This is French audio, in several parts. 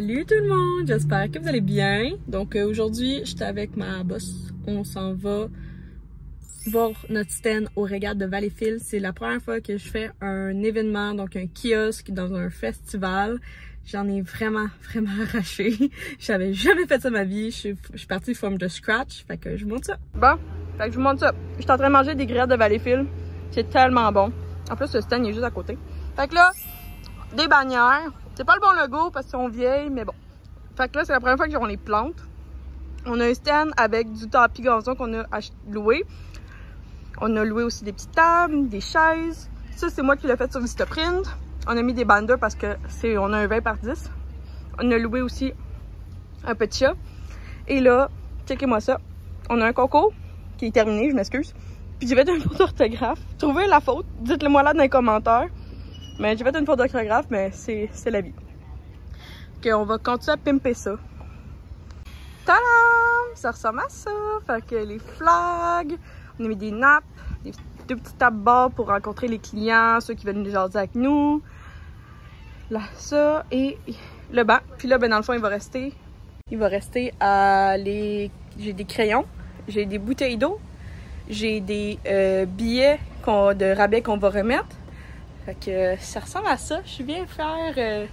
Salut tout le monde, j'espère que vous allez bien. Donc aujourd'hui, j'étais avec ma boss. On s'en va voir notre stand au Régates de Valleyfield. C'est la première fois que je fais un événement, donc un kiosque dans un festival. J'en ai vraiment arraché. J'avais jamais fait ça de ma vie. Je suis partie from the scratch. Fait que je vous montre ça. Bon, fait que je vous montre ça. Je suis en train de manger des grillades de Valleyfield. C'est tellement bon. En plus, le stand il est juste à côté. Fait que là, des bannières. C'est pas le bon logo parce qu'ils sont vieilles, mais bon. Fait que là, c'est la première fois qu'on les plante. On a un stand avec du tapis gazon qu'on a loué. On a loué aussi des petites tables, des chaises. Ça, c'est moi qui l'ai fait sur Vistaprint. On a mis des banders parce que on a un 20 par 10. On a loué aussi un petit chat. Et là, checkez-moi ça. On a un concours qui est terminé, je m'excuse. Puis j'ai fait une faute d'orthographe. Trouvez la faute, dites-le moi là dans les commentaires. Mais j'ai fait une faute d'orthographe, mais c'est la vie. Ok, on va continuer à pimper ça. Tadam! Ça ressemble à ça. Fait que les flags, on a mis des nappes, deux petites tables bas pour rencontrer les clients, ceux qui veulent nous jaser avec nous. Là, ça, et le banc. Puis là, ben dans le fond, il va rester à les... J'ai des crayons, j'ai des bouteilles d'eau, j'ai des billets de rabais qu'on va remettre. Fait que ça ressemble à ça. Je suis bien fière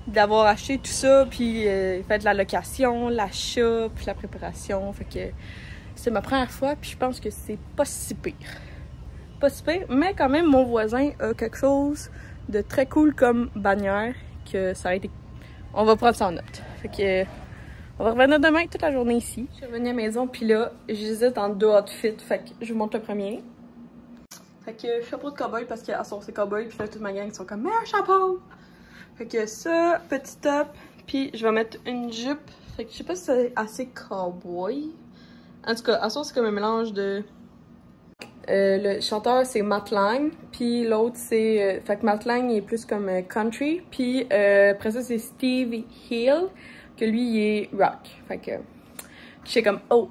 d'avoir acheté tout ça, puis fait la location, l'achat, puis la préparation. Fait que c'est ma première fois, puis je pense que c'est pas si pire. Pas si pire, mais quand même, mon voisin a quelque chose de très cool comme bannière, que ça a été... On va prendre ça en note. Fait que on va revenir demain toute la journée ici. Je suis revenue à la maison, puis là, j'hésite entre deux outfits. Fait que je vous montre le premier. Fait que chapeau de cowboy parce qu'à source c'est cowboy, puis là toute ma gang sont comme mais un chapeau! Fait que ça, petit top, puis je vais mettre une jupe. Fait que je sais pas si c'est assez cowboy. En tout cas, à source c'est comme un mélange de... le chanteur c'est Matt Lang, puis l'autre c'est... fait que Matt Lang il est plus comme country, puis après ça c'est Steve Hill, que lui il est rock. Fait que je sais comme oh!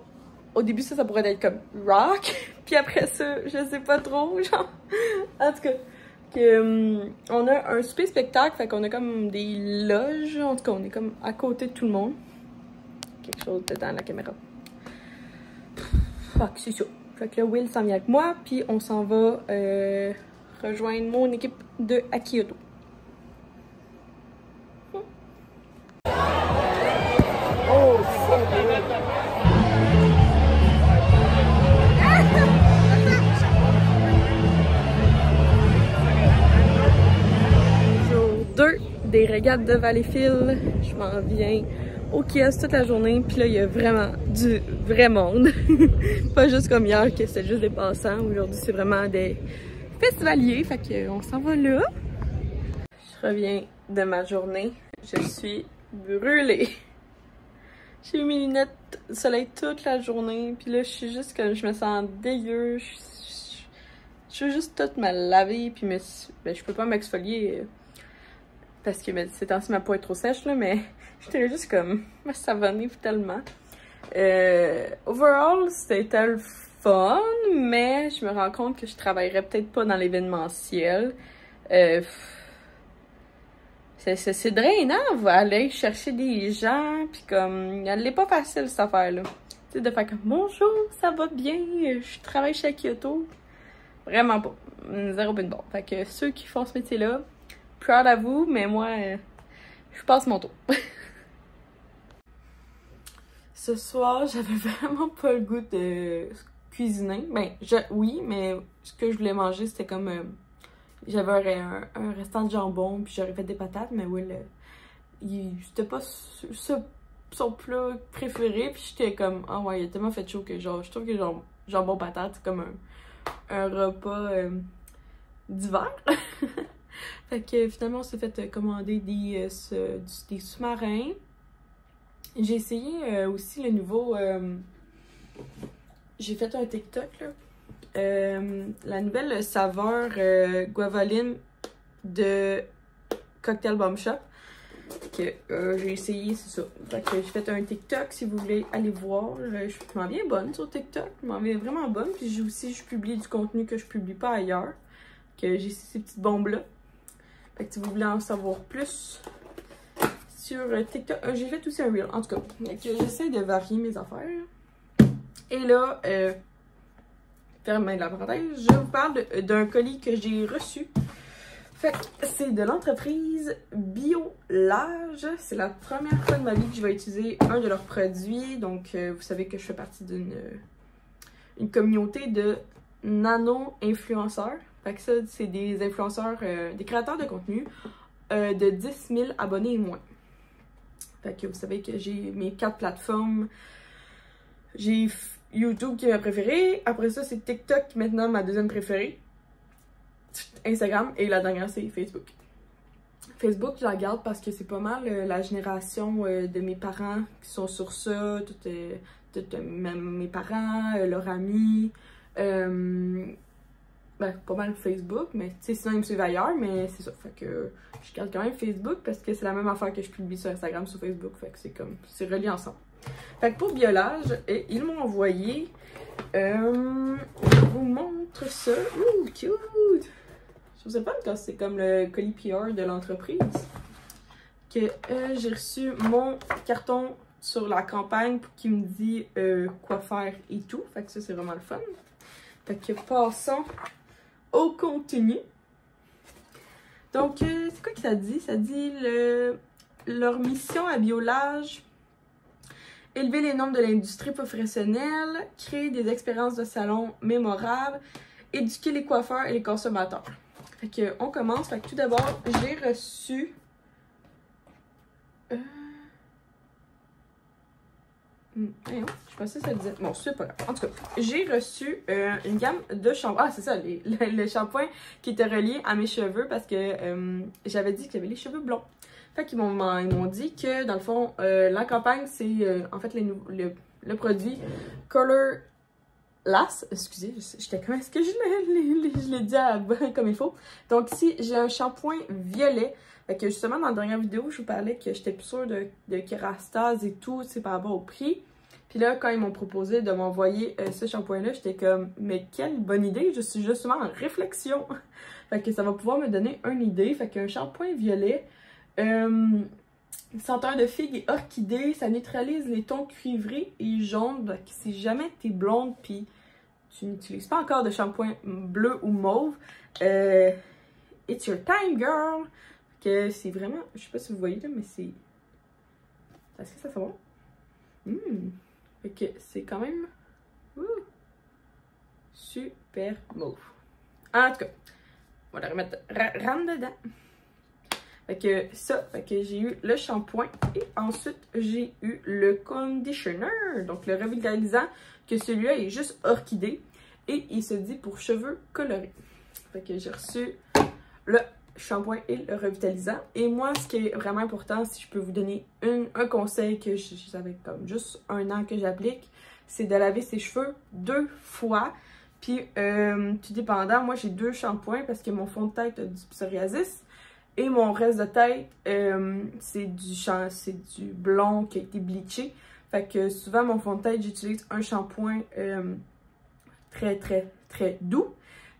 Au début, ça pourrait être comme rock. Puis après ça, je sais pas trop, genre. En tout cas, on a un super spectacle, fait qu'on a comme des loges. En tout cas, on est comme à côté de tout le monde. Quelque chose dedans la caméra. Fuck, c'est ça. Fait que là, Will s'en vient avec moi, puis on s'en va rejoindre mon équipe de à Kyoto. Oh, c'est beau. Des Régates de Valleyfield. Je m'en viens au kiosque toute la journée. Puis là, il y a vraiment du vrai monde. Pas juste comme hier, que c'était juste des passants. Aujourd'hui, c'est vraiment des festivaliers. Fait qu'on s'en va là. Je reviens de ma journée. Je suis brûlée. J'ai eu mes lunettes de soleil toute la journée. Puis là, je suis juste comme... Je me sens dégueu. Je veux juste tout me laver. Puis je peux pas m'exfolier... Parce que ces temps-ci, ma peau est trop sèche, là, mais j'étais juste comme me savonner tellement. Overall, c'était le fun, mais je me rends compte que je travaillerais peut-être pas dans l'événementiel. C'est drainant, vous aller chercher des gens, puis comme, elle n'est pas facile cette affaire-là. Tu sais, de faire comme bonjour, ça va bien, je travaille chez Kyoto. Vraiment pas. Zéro bonne bon. Fait que ceux qui font ce métier-là, proud à vous, mais moi, je passe mon tour. Ce soir, j'avais vraiment pas le goût de cuisiner. Ben, oui, mais ce que je voulais manger, c'était comme... j'avais un restant de jambon, puis j'aurais fait des patates, mais oui, c'était pas son plat préféré, puis j'étais comme... Ah ouais, il a tellement fait chaud que genre, je trouve que jambon patate, c'est comme un repas d'hiver. Fait que finalement, on s'est fait commander des sous-marins. J'ai essayé aussi le nouveau... j'ai fait un TikTok, là. La nouvelle saveur guavaline de Cocktail Bomb Shop. Que j'ai essayé, c'est ça. Fait que j'ai fait un TikTok, si vous voulez aller voir. Je m'en viens bonne sur TikTok. Je m'en viens vraiment bonne. Puis je publie du contenu que je publie pas ailleurs. Que j'ai ces petites bombes-là. Fait que si vous voulez en savoir plus sur TikTok. J'ai fait aussi un reel, en tout cas. J'essaie de varier mes affaires. Et là, fermez la parenthèse, je vous parle d'un colis que j'ai reçu. Fait que c'est de l'entreprise Biolage. C'est la première fois de ma vie que je vais utiliser un de leurs produits. Donc, vous savez que je fais partie d'une communauté de nano-influenceurs. Fait que ça, c'est des influenceurs, des créateurs de contenu de 10 000 abonnés et moins. Fait que vous savez que j'ai mes 4 plateformes. J'ai YouTube qui est ma préférée. Après ça, c'est TikTok, maintenant ma deuxième préférée. Instagram et la dernière, c'est Facebook. Facebook, je la garde parce que c'est pas mal la génération de mes parents qui sont sur ça. Mes parents, leurs amis. Ben, pas mal Facebook, mais tu sais, sinon ils me suivent ailleurs, mais c'est ça. Fait que je garde quand même Facebook parce que c'est la même affaire que je publie sur Instagram, sur Facebook. Fait que c'est relié ensemble. Fait que pour Biolage, ils m'ont envoyé. Je vous montre ça. Ouh, cute! Je sais pas quand c'est comme le colis PR de l'entreprise. Que j'ai reçu mon carton sur la campagne pour qu'il me dise quoi faire et tout. Fait que ça, c'est vraiment le fun. Fait que passons au contenu. Donc, c'est quoi que ça dit? Ça dit leur mission à Biolage. Élever les normes de l'industrie professionnelle, créer des expériences de salon mémorables, éduquer les coiffeurs et les consommateurs. Fait que, on commence. Fait que tout d'abord, j'ai reçu... je pensais que ça disait... Bon, c'est pas grave. En tout cas, j'ai reçu une gamme de shampoings. Ah, c'est ça, le shampoing qui était relié à mes cheveux parce que j'avais dit que j'avais les cheveux blonds. Fait qu'ils m'ont dit que, dans le fond, la campagne, c'est en fait le produit Color Lass. Excusez, j'étais comme, est-ce que je l'ai dit comme il faut? Donc ici, j'ai un shampoing violet. Fait que justement, dans la dernière vidéo, je vous parlais que j'étais plus sûre de kérastase et tout, c'est par rapport au prix. Puis là, quand ils m'ont proposé de m'envoyer ce shampoing-là, j'étais comme, mais quelle bonne idée! Je suis justement en réflexion. Fait que ça va pouvoir me donner une idée. Fait qu'un shampoing violet... senteur de figue et orchidée, ça neutralise les tons cuivrés et jaunes. Donc, si jamais t'es blonde puis tu n'utilises pas encore de shampoing bleu ou mauve, it's your time, girl! Que c'est vraiment, je sais pas si vous voyez là, mais c'est... Est-ce que ça sent bon? Fait que c'est quand même super mauve. En tout cas, on va la remettre rentre dedans. Fait que ça, fait que j'ai eu le shampoing et ensuite j'ai eu le conditioner, donc le revitalisant, que celui-là est juste orchidée et il se dit pour cheveux colorés. Fait que j'ai reçu le shampoing et le revitalisant. Et moi, ce qui est vraiment important, si je peux vous donner un conseil que j'avais comme juste 1 an que j'applique, c'est de laver ses cheveux 2 fois. Puis, tout dépendant, moi j'ai 2 shampoings parce que mon fond de tête a du psoriasis. Et mon reste de tête, c'est du blond qui a été bleaché. Fait que souvent, mon fond de tête, j'utilise un shampoing très, très, très doux.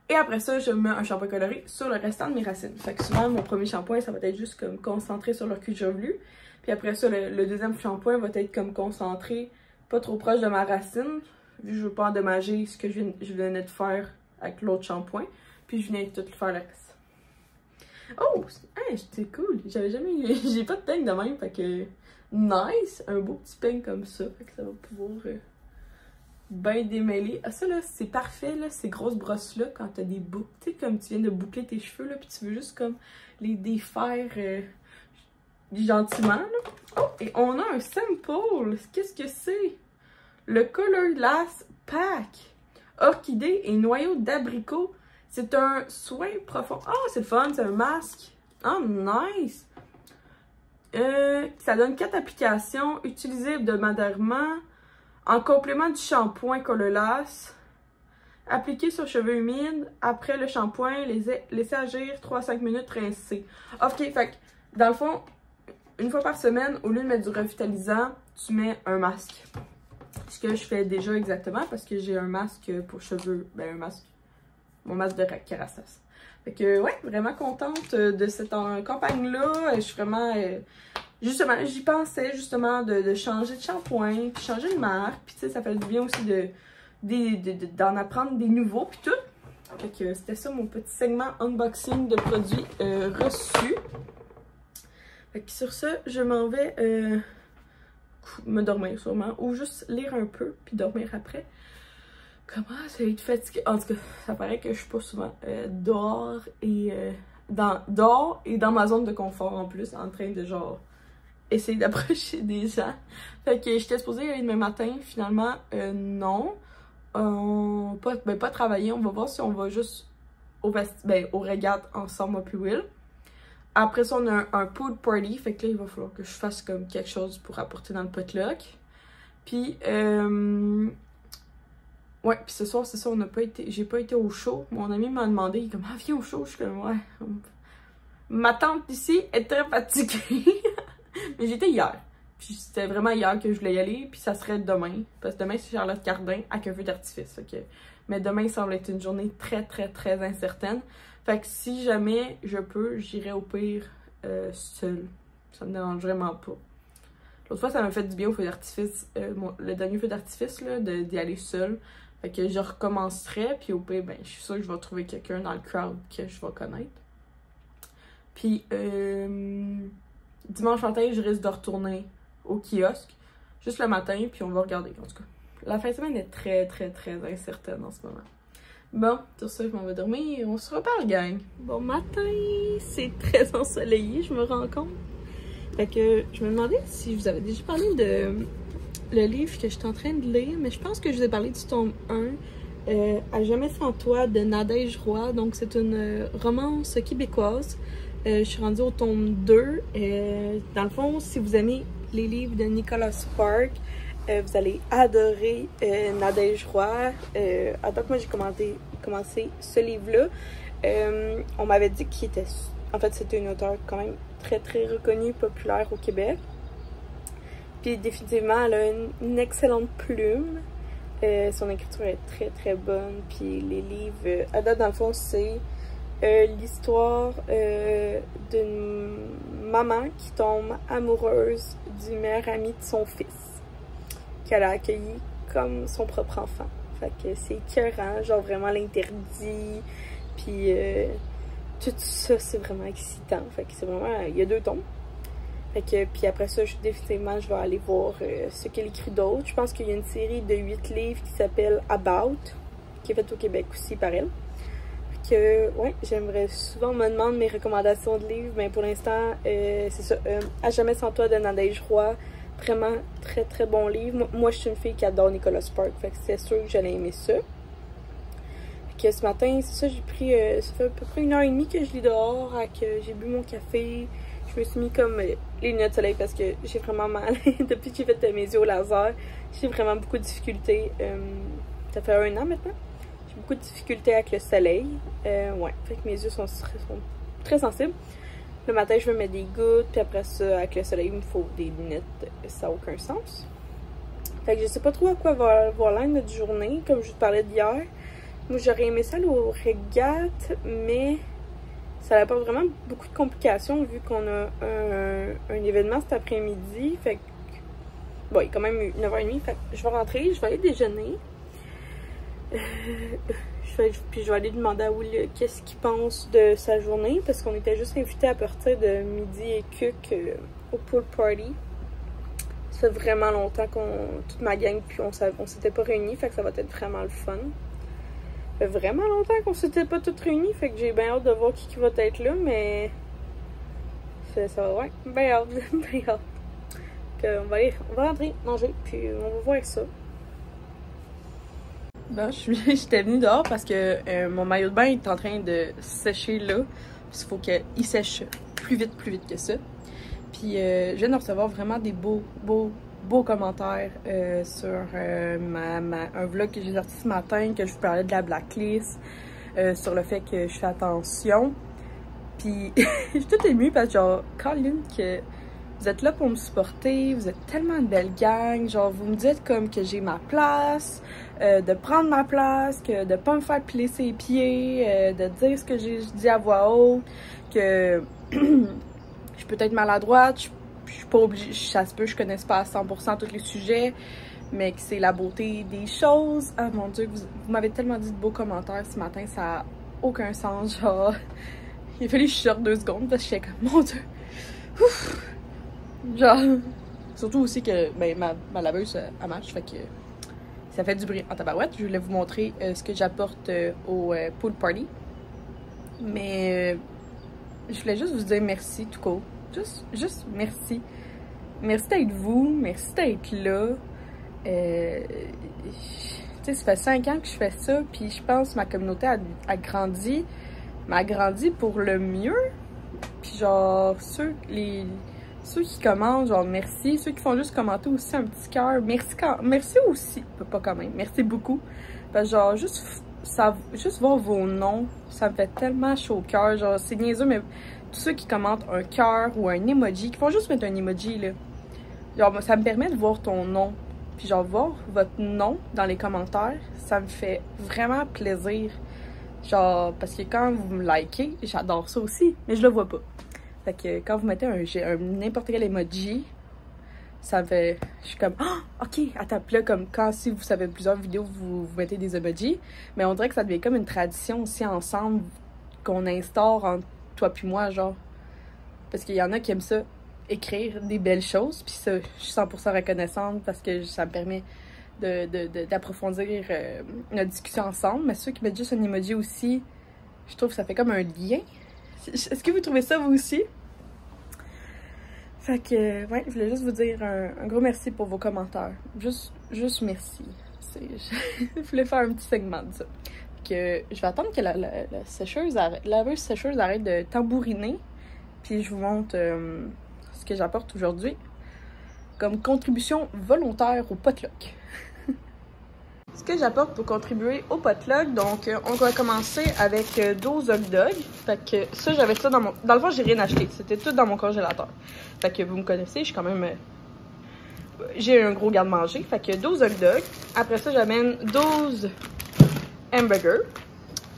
Et après ça, je mets un shampoing coloré sur le restant de mes racines. Fait que souvent, mon premier shampoing, ça va être juste comme concentré sur le cuir chevelu. Puis après ça, le deuxième shampoing va être comme concentré, pas trop proche de ma racine. Vu que je veux pas endommager ce que je venais de faire avec l'autre shampoing. Puis je viens tout faire le reste. Oh! Hey, c'est cool! J'avais jamais eu... J'ai pas de peigne de même, fait que... Nice! Un beau petit peigne comme ça, fait que ça va pouvoir bien démêler. Ah ça là, c'est parfait là, ces grosses brosses-là, quand t'as des boucles, tu sais, comme tu viens de boucler tes cheveux là, puis tu veux juste comme les défaire gentiment là. Oh! Et on a un sample! Qu'est-ce que c'est? Le Color Lass Pack! Orchidée et noyau d'abricot. C'est un soin profond. Ah, c'est le fun, c'est un masque. Ah, nice! Ça donne 4 applications utilisées hebdomadairement en complément du shampoing Color Lass. Appliqué sur cheveux humides. Après le shampoing, laisser agir 3 à 5 minutes, rincer. Ok, fait que dans le fond, une fois par semaine, au lieu de mettre du revitalisant, tu mets un masque. Ce que je fais déjà exactement parce que j'ai un masque pour cheveux. Ben, mon masque de kérastase. Fait que, ouais, vraiment contente de cette campagne-là. Je suis vraiment... justement, j'y pensais justement de changer de shampoing, puis changer de marque, puis tu sais, ça fait du bien aussi d'en apprendre des nouveaux, puis tout. Fait que c'était ça mon petit segment unboxing de produits reçus. Fait que sur ça, je m'en vais me dormir sûrement, ou juste lire un peu, puis dormir après. Comment ça va être fatigué? En tout cas, ça paraît que je suis pas souvent dehors et dans ma zone de confort en plus, en train de genre essayer d'approcher des gens. Fait que j'étais supposée y aller demain matin, finalement non. Pas travailler, on va voir si on va juste au régates ensemble, moi puis Will. Après ça, on a un pool party, fait que là, il va falloir que je fasse comme quelque chose pour apporter dans le potluck. Puis, ouais, puis ce soir, c'est ça, j'ai pas été au show. Mon ami m'a demandé, il est comme, ah, viens au show. Je suis comme, ouais. Ma tante ici est très fatiguée. Mais j'étais hier. Puis c'était vraiment hier que je voulais y aller, puis ça serait demain. Parce que demain, c'est Charlotte Cardin avec un feu d'artifice. Okay? Mais demain, il semble être une journée très, très, très incertaine. Fait que si jamais je peux, j'irai au pire seule. Ça me dérange vraiment pas. L'autre fois, ça m'a fait du bien au feu d'artifice. Le dernier feu d'artifice, là, d'y aller seule. Fait que je recommencerai, puis au pire, ben, je suis sûre que je vais trouver quelqu'un dans le crowd que je vais connaître. Puis, dimanche matin, je risque de retourner au kiosque, juste le matin, puis on va regarder. En tout cas, la fin de semaine est très, très, très incertaine en ce moment. Bon, sur ça, je m'en vais dormir et on se reparle, gang. Bon matin, c'est très ensoleillé, je me rends compte. Fait que je me demandais si je vous avais déjà parlé de le livre que j'étais en train de lire, mais je pense que je vous ai parlé du tome 1, À jamais sans toi, de Nadège Roy. Donc, c'est une romance québécoise. Je suis rendue au tome 2. Dans le fond, si vous aimez les livres de Nicolas Sparks, vous allez adorer Nadège Roy. Attends que moi j'ai commencé ce livre-là. On m'avait dit qu'il était... En fait, c'était une auteure quand même très très reconnue, populaire au Québec. Puis définitivement, elle a une excellente plume. Son écriture est très très bonne. Puis les livres... à date, dans le fond, c'est l'histoire d'une maman qui tombe amoureuse du meilleur ami de son fils, qu'elle a accueilli comme son propre enfant. Fait que c'est écœurant, genre vraiment l'interdit, puis tout ça, c'est vraiment excitant. Fait que c'est vraiment... il y a 2 tomes. Fait que, puis après ça, définitivement, je vais aller voir ce qu'elle écrit d'autre. Je pense qu'il y a une série de 8 livres qui s'appelle About, qui est faite au Québec aussi par elle. Que, ouais, j'aimerais souvent, on me demande mes recommandations de livres, mais pour l'instant, c'est ça, À jamais sans toi de Nadège Roy, vraiment très très bon livre. Moi je suis une fille qui adore Nicolas Sparks, fait que c'est sûr que j'allais aimer ça. Fait que ce matin, c'est ça, j'ai pris, ça fait à peu près 1h30 que je lis dehors, que j'ai bu mon café, je me suis mis comme les lunettes de soleil parce que j'ai vraiment mal, depuis que j'ai fait mes yeux au laser, j'ai vraiment beaucoup de difficultés, ça fait 1 an maintenant. Beaucoup de difficultés avec le soleil. Ouais, fait que mes yeux sont très sensibles. Le matin, je me mets des gouttes, puis après ça, avec le soleil, il me faut des lunettes. Ça n'a aucun sens. Fait que je sais pas trop à quoi va avoir l'air notre journée, comme je vous parlais d'hier. Moi, j'aurais aimé ça aller au régates, mais ça n'a pas vraiment beaucoup de complications vu qu'on a un événement cet après-midi. Fait que, bon, il est quand même 9h30. Fait que je vais rentrer, je vais aller déjeuner. Puis je vais aller demander à Will qu'est-ce qu'il pense de sa journée, parce qu'on était juste invités à partir de midi et quelques au pool party. Ça fait vraiment longtemps toute ma gang, puis on s'était pas réunis, fait que ça va être vraiment le fun. Ça fait vraiment longtemps qu'on s'était pas toutes réunis, fait que j'ai bien hâte de voir qui va être là, mais ça va, ouais, bien hâte, bien hâte. On va rentrer, manger, puis on va voir ça. Bon, j'étais venue dehors parce que mon maillot de bain est en train de sécher là. Il faut qu'il sèche plus vite que ça. Puis je viens de recevoir vraiment des beaux commentaires sur un vlog que j'ai sorti ce matin, que je vous parlais de la blacklist, sur le fait que je fais attention. Puis je suis toute émue parce que genre, Colin, que vous êtes là pour me supporter, vous êtes tellement une belle gang, genre vous me dites comme que j'ai ma place, de prendre ma place, que de pas me faire piler ses pieds, de dire ce que j'ai dit à voix haute, que je peux être maladroite, je suis pas obligée, ça se peut, je connaisse pas à 100% tous les sujets, mais que c'est la beauté des choses. Ah mon Dieu, vous m'avez tellement dit de beaux commentaires ce matin, ça a aucun sens, genre. Il a fallu que je sorte 2 secondes parce que j'étais comme, mon Dieu. Ouf. Genre. Surtout aussi que ben, ma laveuse, elle marche, fait que ça fait du bruit en tabarouette. Je voulais vous montrer ce que j'apporte au pool party. Mais je voulais juste vous dire merci tout court. Juste merci. Merci d'être vous, merci d'être là. Tu sais, ça fait 5 ans que je fais ça, puis je pense que ma communauté a grandi, mais a grandi pour le mieux. Puis genre, ceux qui commentent, genre merci. Ceux qui font juste commenter aussi un petit cœur, merci aussi. Pas quand même, merci beaucoup. Parce que genre, juste voir vos noms, ça me fait tellement chaud au cœur. Genre, c'est niaiseux, mais tous ceux qui commentent un cœur ou un emoji, qui font juste mettre un emoji, là. Genre, ça me permet de voir ton nom. Puis genre, voir votre nom dans les commentaires, ça me fait vraiment plaisir. Genre, parce que quand vous me likez, j'adore ça aussi, mais je le vois pas. Fait que quand vous mettez n'importe quel emoji, ça me fait... Je suis comme, ah, ok, attends, puis là, comme quand si vous savez plusieurs vidéos, vous mettez des emojis, mais on dirait que ça devient comme une tradition aussi ensemble qu'on instaure entre toi puis moi, genre. Parce qu'il y en a qui aiment ça, écrire des belles choses, puis ça, je suis 100% reconnaissante parce que ça me permet d'approfondir notre discussion ensemble. Mais ceux qui mettent juste un emoji aussi, je trouve que ça fait comme un lien. Est-ce que vous trouvez ça vous aussi? Fait que, ouais, je voulais juste vous dire un gros merci pour vos commentaires. Juste merci. Je voulais faire un petit segment de ça. Que je vais attendre que la laveuse sécheuse arrête de tambouriner, puis je vous montre ce que j'apporte aujourd'hui comme contribution volontaire au potluck. Ce que j'apporte pour contribuer au potluck, donc on va commencer avec 12 hot dogs. Fait que ça, j'avais ça dans mon... Dans le fond, j'ai rien acheté. C'était tout dans mon congélateur. Fait que vous me connaissez, je suis quand même... J'ai un gros garde-manger. Fait que 12 hot dogs. Après ça, j'amène 12 hamburgers.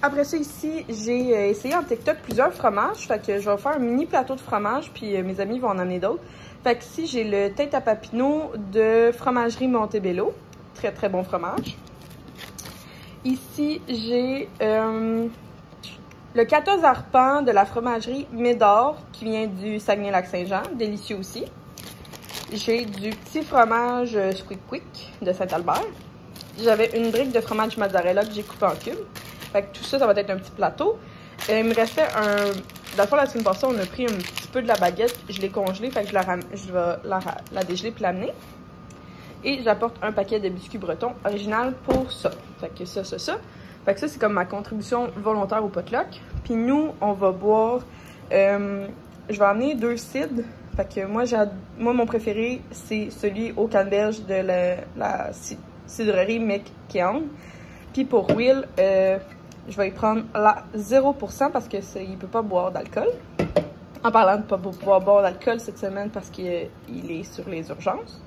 Après ça, ici, j'ai essayé en TikTok plusieurs fromages. Fait que je vais faire un mini plateau de fromage, puis mes amis vont en amener d'autres. Fait que ici, j'ai le tête à papineau de fromagerie Montebello. Très, très bon fromage. Ici, j'ai le 14 arpents de la fromagerie Médor, qui vient du Saguenay-Lac-Saint-Jean. Délicieux aussi. J'ai du petit fromage Squeak Quick de Saint-Albert. J'avais une brique de fromage mozzarella que j'ai coupé en cubes. Fait que tout ça, ça va être un petit plateau. Il me restait un... Dans le fond, la semaine passée, on a pris un petit peu de la baguette. Je l'ai congelée, fait que je vais la dégeler puis l'amener. Et j'apporte un paquet de biscuits bretons original pour ça. Fait que ça. Fait que ça, c'est comme ma contribution volontaire au potluck. Puis nous, on va boire... je vais amener 2 cides. Fait que moi, mon préféré, c'est celui au canneberge de la cidrerie McKeown. Puis pour Will, je vais y prendre la 0% parce que il peut pas boire d'alcool. En parlant de pas pouvoir boire d'alcool cette semaine parce qu'il est sur les urgences.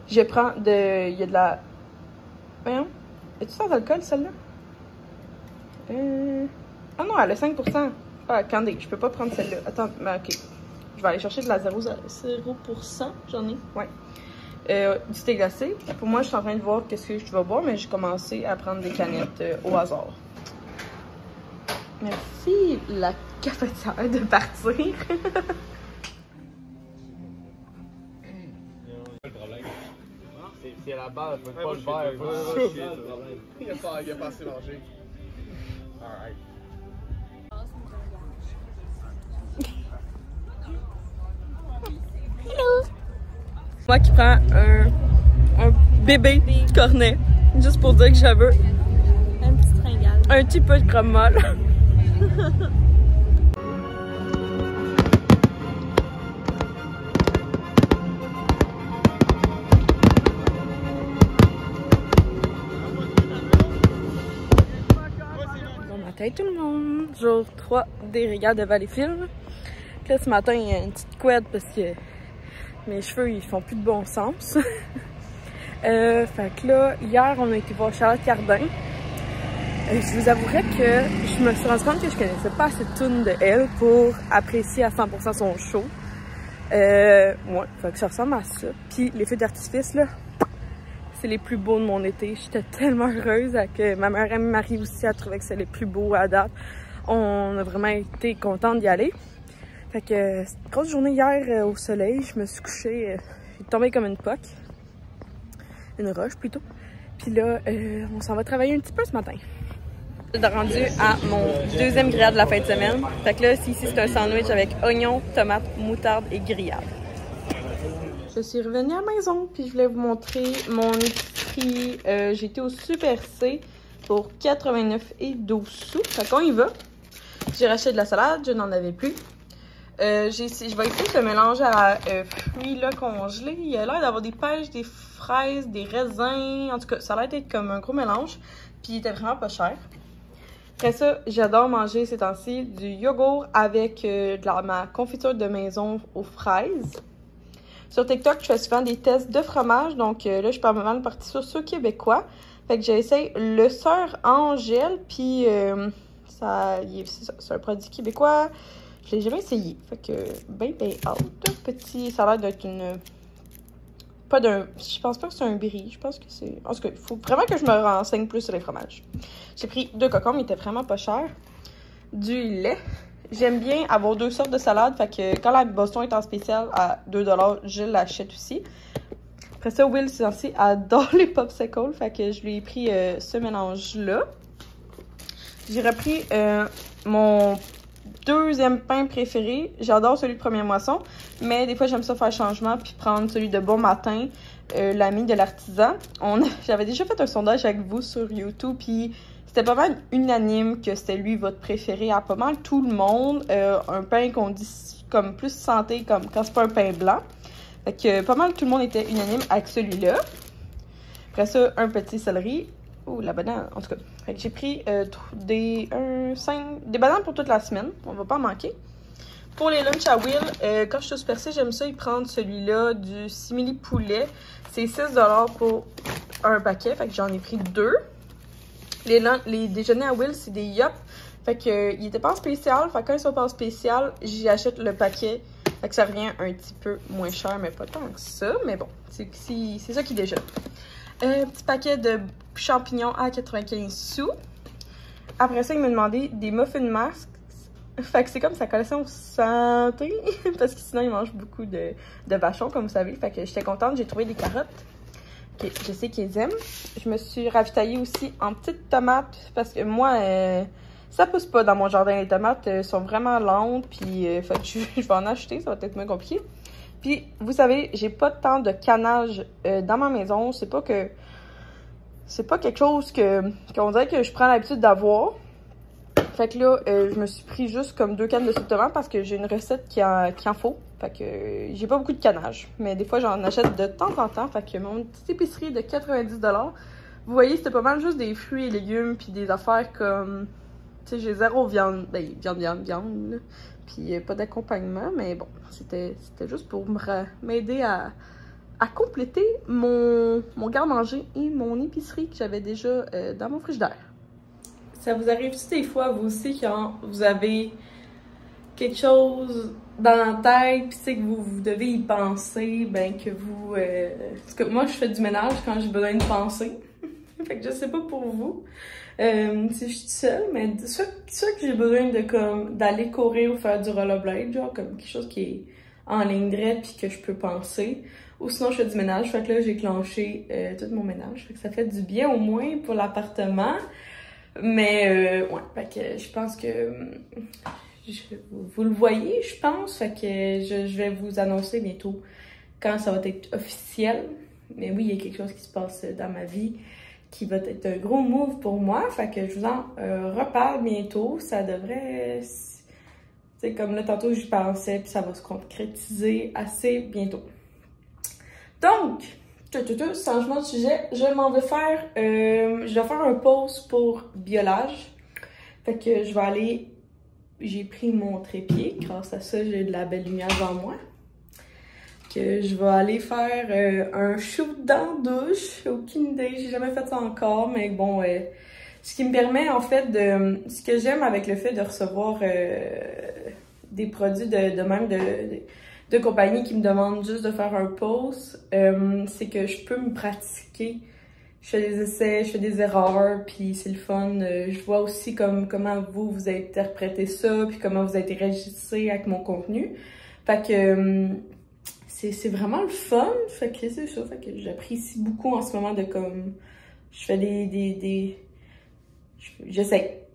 Je prends il y a de la... Voyons. Es-tu sans alcool, celle-là? Ah non, elle a 5%. Ah, attendez, je peux pas prendre celle-là. Attends, mais ok. Je vais aller chercher de la 0%. J'en ai, ouais. Du thé glacé. Pour moi, je suis en train de voir qu'est-ce que je vais boire, mais j'ai commencé à prendre des canettes au hasard. Merci, la cafetière, de partir. C'est à la base, faut pas le verre. Il a pas assez mangé. Alright. Moi qui prends un bébé cornet, juste pour dire que je veux un petit tringale. Un petit peu de crème molle. Bon matin tout le monde, jour 3 des régates de Valleyfield. Là ce matin il y a une petite couette parce que mes cheveux ils font plus de bon sens. Fait que là, hier on a été voir Charlotte Cardin. Je vous avouerais que je me suis rendu compte que je connaissais pas assez de tunes de elle pour apprécier à 100% son show. Ouais, fait que ça ressemble à ça. Puis les feux d'artifice, là, c'est les plus beaux de mon été. J'étais tellement heureuse avec ma meilleure amie Marie aussi, elle trouvait que c'est les plus beaux à date. On a vraiment été contente d'y aller. Fait que c'était une grosse journée hier au soleil. Je me suis couchée, j'ai tombé comme une poque. Une roche plutôt. Puis là, on s'en va travailler un petit peu ce matin. Je suis rendue à mon deuxième grillade de la fin de semaine. Fait que là, ici, c'est un sandwich avec oignons, tomates, moutarde et grillade. Je suis revenue à la maison, puis je voulais vous montrer mon épicerie. J'ai été au Super C pour 89,12 sous. Fait qu'on y va. J'ai racheté de la salade, je n'en avais plus. Je vais essayer de mélanger à fruits là, congelés. Il a l'air d'avoir des pêches, des fraises, des raisins. En tout cas, ça a l'air d'être comme un gros mélange. Puis il était vraiment pas cher. Après ça, j'adore manger ces temps-ci du yogourt avec ma confiture de maison aux fraises. Sur TikTok, je fais souvent des tests de fromage. Donc là, je suis pas mal partie sur ceux québécois. Fait que j'essaye le Sœur Angèle. Puis c'est un produit québécois. Je l'ai jamais essayé. Fait que ben out. Petit, ça a l'air d'être une... Pas d'un... Je pense pas que c'est un brie. Je pense que c'est... En tout cas, il faut vraiment que je me renseigne plus sur les fromages. J'ai pris 2 concombres, ils étaient vraiment pas chers. Du lait. J'aime bien avoir 2 sortes de salade. Fait que quand la Boston est en spécial à 2 $, je l'achète aussi. Après ça, Will, c'est ainsi, adore les popsicles. Fait que je lui ai pris ce mélange-là. J'ai repris mon... deuxième pain préféré. J'adore celui de première moisson, mais des fois j'aime ça faire changement puis prendre celui de bon matin, l'ami de l'artisan. J'avais déjà fait un sondage avec vous sur YouTube puis c'était pas mal unanime que c'était lui votre préféré à pas mal tout le monde. Un pain qu'on dit comme plus santé comme quand c'est pas un pain blanc. Fait que pas mal tout le monde était unanime avec celui-là. Après ça, un petit céleri. Oh, la banane, en tout cas. Fait que j'ai pris des bananes pour toute la semaine. On va pas en manquer. Pour les lunchs à Will, quand je suis au Super C, j'aime ça y prendre celui-là du simili poulet. C'est 6 $ pour un paquet. Fait que j'en ai pris 2. Les déjeuners à Will, c'est des Yop. Fait que il était pas en spécial. Fait que quand ils sont pas en spécial, j'y achète le paquet. Fait que ça revient un petit peu moins cher, mais pas tant que ça. Mais bon, c'est ça qui déjeune. Un petit paquet de champignons à 95 sous. Après ça, il m'a demandé des muffins masques. Fait que c'est comme sa collection santé. Parce que sinon, il mange beaucoup de vachons, comme vous savez. Fait que j'étais contente. J'ai trouvé des carottes. Que je sais qu'ils aiment. Je me suis ravitaillée aussi en petites tomates. Parce que moi, ça pousse pas dans mon jardin. Les tomates sont vraiment lentes. Puis, fait que je vais en acheter. Ça va être moins compliqué. Puis, vous savez, j'ai pas tant de canage dans ma maison. C'est pas quelque chose qu'on dirait que je prends l'habitude d'avoir. Fait que là, je me suis pris juste comme 2 cannes de soupe tomate parce que j'ai une recette qui en faut. Fait que j'ai pas beaucoup de canage. Mais des fois, j'en achète de temps en temps. Fait que mon petite épicerie de 90 $. Vous voyez, c'était pas mal juste des fruits et légumes puis des affaires comme... Tu sais, j'ai 0 viande. Ben, viande. Puis pas d'accompagnement, mais bon, c'était juste pour m'aider à compléter mon garde-manger et mon épicerie que j'avais déjà dans mon frigidaire. Ça vous arrive-tu des fois, vous aussi, quand vous avez quelque chose dans la tête, puis c'est que vous devez y penser, ben que vous... Parce que moi, je fais du ménage quand j'ai besoin de penser. Fait que je sais pas pour vous. Si je suis seule, mais soit que j'ai besoin d'aller courir ou faire du rollerblade, genre comme quelque chose qui est en ligne droite puis que je peux penser. Ou sinon je fais du ménage, fait que là j'ai clenché tout mon ménage. Fait que ça fait du bien au moins pour l'appartement. Mais ouais, fait que je pense que vous le voyez, je pense. Fait que je vais vous annoncer bientôt quand ça va être officiel. Mais oui, il y a quelque chose qui se passe dans ma vie qui va être un gros move pour moi. Fait que je vous en reparle bientôt. Ça devrait... C'est comme là, tantôt, j'y pensais, puis ça va se concrétiser assez bientôt. Donc, changement de sujet, je m'en vais faire... je vais faire un pause pour biolage. Fait que je vais aller... J'ai pris mon trépied. Grâce à ça, j'ai de la belle lumière devant moi. Que je vais aller faire un shoot dans la douche. Aucune idée, j'ai jamais fait ça encore, mais bon, ce qui me permet en fait de... Ce que j'aime avec le fait de recevoir des produits de de compagnie qui me demandent juste de faire un post, c'est que je peux me pratiquer. Je fais des essais, je fais des erreurs, puis c'est le fun. Je vois aussi comment vous interprétez ça, puis comment vous interagissez avec mon contenu. Fait que c'est vraiment le fun. Fait que c'est ça. Fait que j'apprécie beaucoup en ce moment de comme... Je fais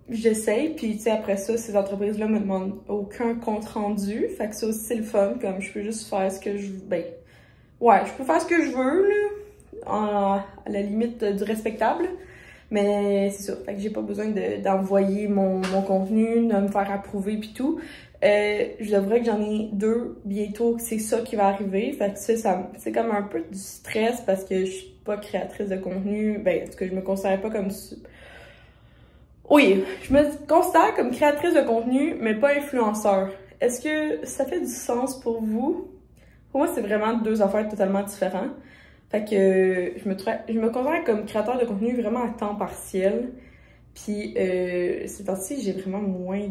J'essaye, puis tu sais, après ça, ces entreprises-là me demandent aucun compte rendu. Fait que ça aussi, c'est le fun. Comme je peux juste faire ce que je veux. Ben, ouais, je peux faire ce que je veux, là. À la limite du respectable, mais c'est ça, fait que j'ai pas besoin d'envoyer mon contenu, de me faire approuver pis tout. Je devrais que j'en ai 2 bientôt, c'est ça qui va arriver, fait que ça c'est comme un peu du stress parce que je suis pas créatrice de contenu, ben parce que je me considère pas comme... Oui, je me considère comme créatrice de contenu, mais pas influenceur. Est-ce que ça fait du sens pour vous? Pour moi, c'est vraiment 2 affaires totalement différentes. Fait que je me considère comme créateur de contenu vraiment à temps partiel. Puis ces temps-ci, j'ai vraiment moins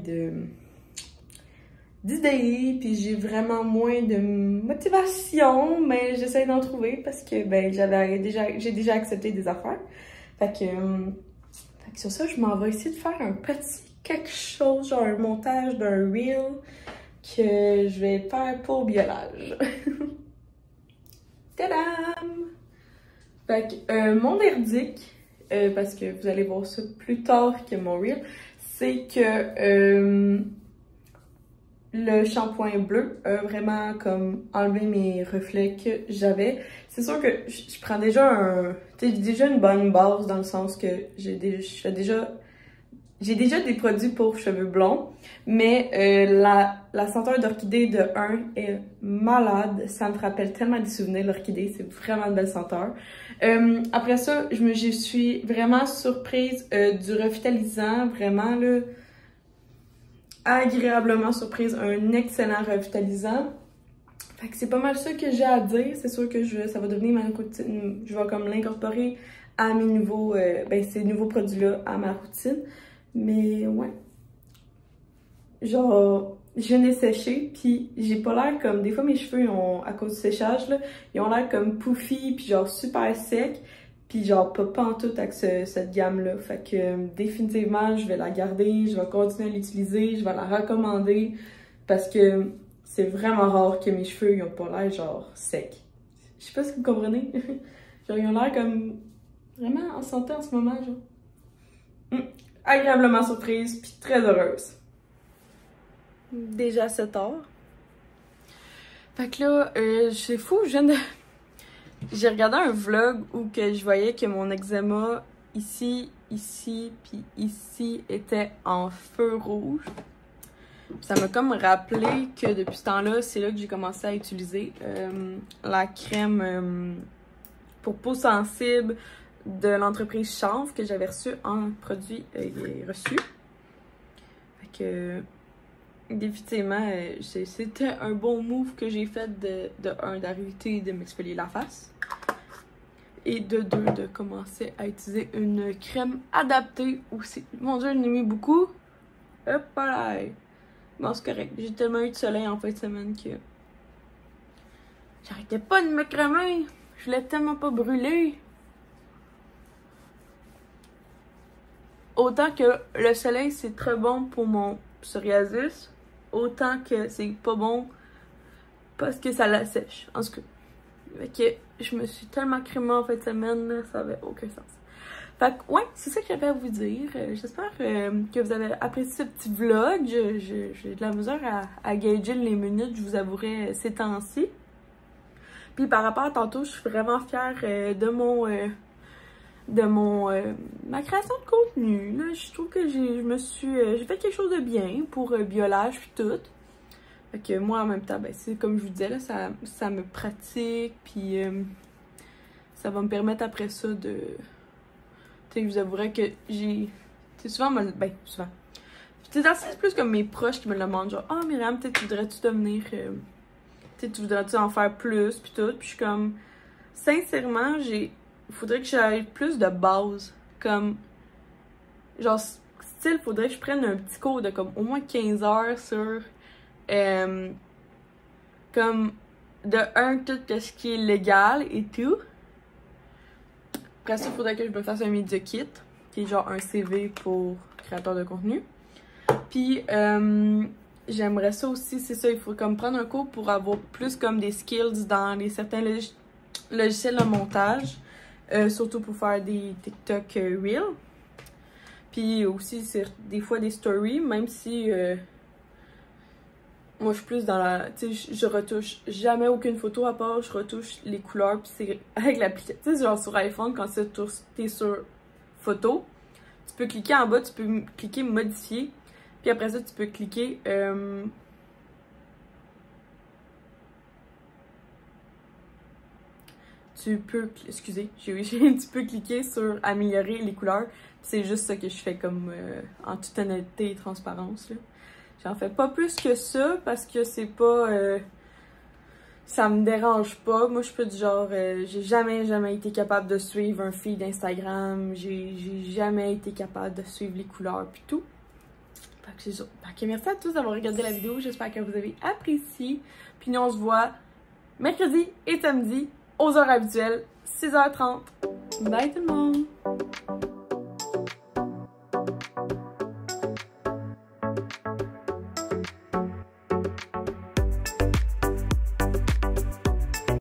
d'idées, puis j'ai vraiment moins de motivation, mais j'essaie d'en trouver parce que ben j'ai déjà accepté des affaires. Fait que sur ça, je m'en vais essayer de faire un petit quelque chose, genre un montage d'un reel que je vais faire pour Biolage. Tadam! Fait que mon verdict, parce que vous allez voir ça plus tard que mon reel, c'est que le shampoing bleu a vraiment comme enlevé mes reflets que j'avais. C'est sûr que je prends déjà une bonne base dans le sens que j'ai déjà des produits pour cheveux blonds, mais la senteur d'orchidée de 1 est malade. Ça me rappelle tellement des souvenirs, l'orchidée, c'est vraiment une belle senteur. Après ça, je suis vraiment surprise du revitalisant, vraiment là, agréablement surprise, un excellent revitalisant. Fait que c'est pas mal ça que j'ai à dire. C'est sûr que ça va devenir ma routine. Je vais comme l'incorporer à mes nouveaux, ces nouveaux produits-là à ma routine. Mais ouais. Genre, je viens de sécher, puis j'ai pas l'air comme... Des fois, mes cheveux, à cause du séchage, là, ils ont l'air comme puffy, puis genre super sec. Puis genre pas en tout avec cette gamme-là. Fait que définitivement, je vais la garder, je vais continuer à l'utiliser, je vais la recommander. Parce que c'est vraiment rare que mes cheveux, ils ont pas l'air genre secs. Je sais pas si vous comprenez. Genre, ils ont l'air comme... Vraiment en santé en ce moment, genre. Agréablement surprise, puis très heureuse. Déjà 7 heures. Fait que là, c'est fou, j'ai regardé un vlog où que je voyais que mon eczéma ici, puis ici était en feu rouge. Ça m'a comme rappelé que depuis ce temps-là, c'est là que j'ai commencé à utiliser la crème pour peau sensible de l'entreprise Chanvre que j'avais reçue en produit reçu. Fait que définitivement, c'était un bon move que j'ai fait d'arrêter de m'exfolier la face. Et de 2, de commencer à utiliser une crème adaptée aussi. Mon Dieu, j'en ai mis beaucoup. Hop là! Bon, c'est correct. J'ai tellement eu de soleil en fin de semaine que j'arrêtais pas de me crémer. Je voulais tellement pas brûler. Autant que le soleil, c'est très bon pour mon psoriasis, autant que c'est pas bon parce que ça l'assèche. En tout cas, fait que je me suis tellement crémée en fin de semaine, là, ça avait aucun sens. Fait que, ouais, c'est ça que j'avais à vous dire. J'espère que vous avez apprécié ce petit vlog. J'ai de la mesure à gager les minutes, je vous avouerai, ces temps-ci. Puis par rapport à tantôt, je suis vraiment fière de ma création de contenu. Là, je trouve que j'ai fait quelque chose de bien pour Biolage puis tout. Fait que moi, en même temps, ben, c'est comme je vous disais, là, ça me pratique, puis ça va me permettre après ça de... Tu sais, je vous avouerai que j'ai... Tu sais, souvent, souvent. C'est plus comme mes proches qui me le demandent, genre, « Ah, Myriam, tu voudrais-tu devenir... tu voudrais-tu en faire plus, puis tout. » Puis je suis comme... Sincèrement, il faudrait que j'aille plus de base. Comme... Genre, style, faudrait que je prenne un petit cours de comme au moins 15 heures sur... comme de tout ce qui est légal et tout. Après ça, il faudrait que je me fasse un media kit, qui est genre un CV pour créateur de contenu. Puis j'aimerais ça aussi, c'est ça, il faut comme prendre un cours pour avoir plus comme des skills dans certains logiciels de montage, surtout pour faire des TikTok Reels. Puis aussi, c'est des fois des stories, même si moi je suis plus dans la... Tu sais, je retouche jamais aucune photo à part, je retouche les couleurs, puis c'est avec l'application. Tu sais, genre sur iPhone, quand t'es sur photo, tu peux cliquer en bas, tu peux cliquer modifier, puis après ça, tu peux cliquer... excusez, tu peux cliquer sur améliorer les couleurs. C'est juste ça que je fais comme en toute honnêteté et transparence. J'en fais pas plus que ça parce que c'est pas... ça me dérange pas. Moi, je suis du genre... j'ai jamais été capable de suivre un feed Instagram. J'ai jamais été capable de suivre les couleurs puis tout. Fait que c'est ça. Fait que merci à tous d'avoir regardé la vidéo. J'espère que vous avez apprécié. Puis nous, on se voit mercredi et samedi aux heures habituelles, 6h30. Bye tout le monde!